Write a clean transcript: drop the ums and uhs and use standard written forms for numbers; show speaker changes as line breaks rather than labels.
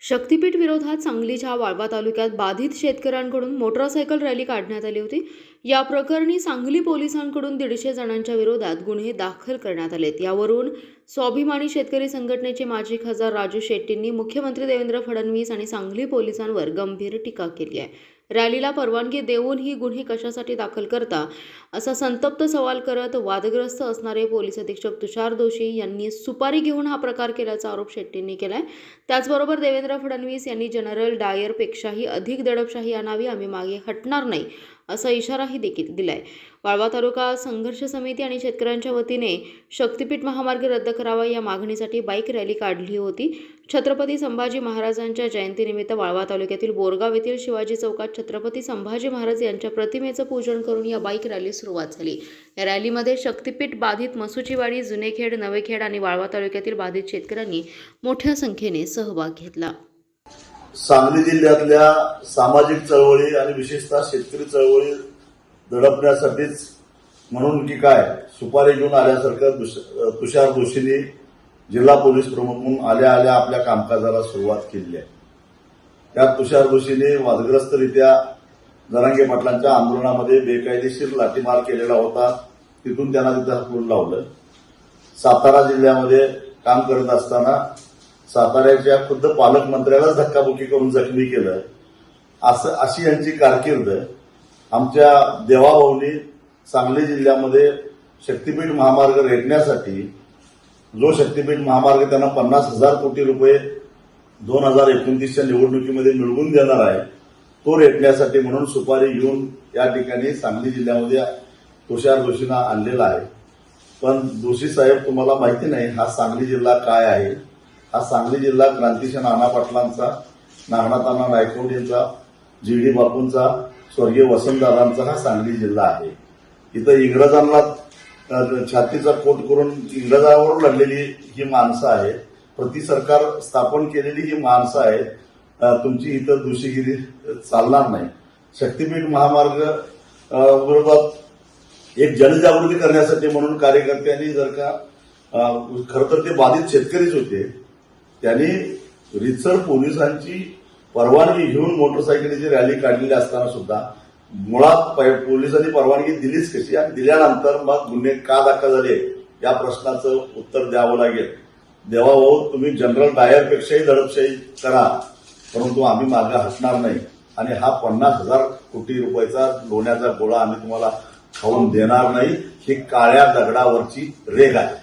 शक्तीपीठ विरोधात सांगलीच्या वाळवा तालुक्यात बाधित शेतकऱ्यांकडून मोटरसायकल रॅली काढण्यात आली होती। या प्रकरणी सांगली पोलिसांकडून 150 जणांच्या विरोधात गुन्हे दाखल करण्यात आलेत। यावरून स्वाभिमानी शेतकरी संघटनेचे माजी खासदार राजू शेट्टींनी मुख्यमंत्री देवेंद्र फडणवीस आणि सांगली पोलिसांवर गंभीर टीका केली आहे। रॅलीला परवानगी देऊन ही गुन्हे कशासाठी दाखल करता असा संतप्त सवाल करत वादग्रस्त असणारे पोलीस अधीक्षक तुषार दोशी यांनी सुपारी घेऊन हा प्रकार केल्याचा आरोप शेट्टींनी केलाय। त्याचबरोबर देवेंद्र फडणवीस यांनी जनरल डायर पेक्षाही अधिक दडपशाही आणावी, आम्ही मागे हटणार नाही असा इशाराही देखील दिलाय। वाळवा तालुका संघर्ष समिती आणि शेतकऱ्यांच्या वतीने शक्तीपीठ महामार्ग रद्द करावा या मागणीसाठी बाईक रॅली काढली होती। छत्रपती संभाजी महाराजांच्या जयंतीनिमित्त वाळवा तालुक्यातील बोरगाव येथील शिवाजी चौकात छत्रपती संभाजी महाराज यांच्या प्रतिमेचं पूजन करून या बाईक रॅली सुरुवात झाली। या रॅलीमध्ये शक्तीपीठ बाधित मसुचीवाडी, जुनेखेड, नवेखेड आणि वाळवा तालुक्यातील बाधित शेतकऱ्यांनी मोठ्या संख्येने सहभाग घेतला।
सांगली जिल्ह्यातल्या सामाजिक चळवळी आणि विशेषतः शेतकरी चळवळी दडपण्यासाठीच म्हणून की काय सुपारी घेऊन आल्यासारखं तुषार दोशींनी जिल्हा पोलीस प्रमुख म्हणून आल्या आल्या आपल्या कामकाजाला सुरुवात केली आहे। त्यात तुषार दोशींनी वादग्रस्तरित्या जरांगे पाटलांच्या आंदोलनामध्ये बेकायदेशीर लाठीमार केलेला होता, तिथून त्यांना तिथं हाकलून लावलं। सातारा जिल्ह्यामध्ये काम करत असताना साताऱ्याच्या खुद्द पालकमंत्र्यालाच धक्काबुक्की करून जखमी केलं। अशी यांची कारकीर्द। आमच्या देवाभाऊनी सांगली जिल्ह्यामध्ये शक्तीपीठ महामार्ग रेटण्यासाठी जो शक्तीपीठ महामार्ग त्यांना 50,000 कोटी रुपये 2029च्या निवडणुकीमध्ये मिळवून देणार आहे, तो रेटण्यासाठी म्हणून सुपारी घेऊन या ठिकाणी सांगली जिल्ह्यामध्ये तुषार दोशींना आणलेला आहे। पण दोशी साहेब, तुम्हाला माहिती नाही हा सांगली जिल्हा काय आहे। हा सांगली जिल्हा क्रांतिसिंह नाना पाटलांचा, नागनाथांना नायकवडेंचा, जी.डी. बापूंचा, स्वर्गीय वसंतदादांचा हा सांगली जिल्हा आहे। इथं इंग्रजांना छातीचा कोट करून इंग्रजांवर लढलेली ही माणसं आहेत, प्रति सरकार स्थापन केलेली ही माणसं आहेत। तुमची इथं दोषीगिरी चालणार नाही। शक्तीपीठ महामार्ग विरोधात एक जनजागृती करण्यासाठी म्हणून कार्यकर्त्यांनी जर का खरं तर ते बाधित शेतकरीच होते, त्यांनी रितसर पोलिसांची परवानगी घेऊन मोटरसायकलीची रॅली काढलेली असताना सुद्धा मुळात पोलिसांनी परवानगी दिलीच कशी आणि दिल्यानंतर मग गुन्हे का दाखल झाले या प्रश्नाचं उत्तर द्यावं लागेल। देवाभाऊ, तुम्ही जनरल डायर पेक्षाही दडपशाही करा, परंतु आम्ही मागे हटणार नाही आणि हा 50,000 कोटी रुपयाचा लोण्याचा गोळा आम्ही तुम्हाला खाऊन देणार नाही। ही काळ्या दगडावरची रेघ आहे।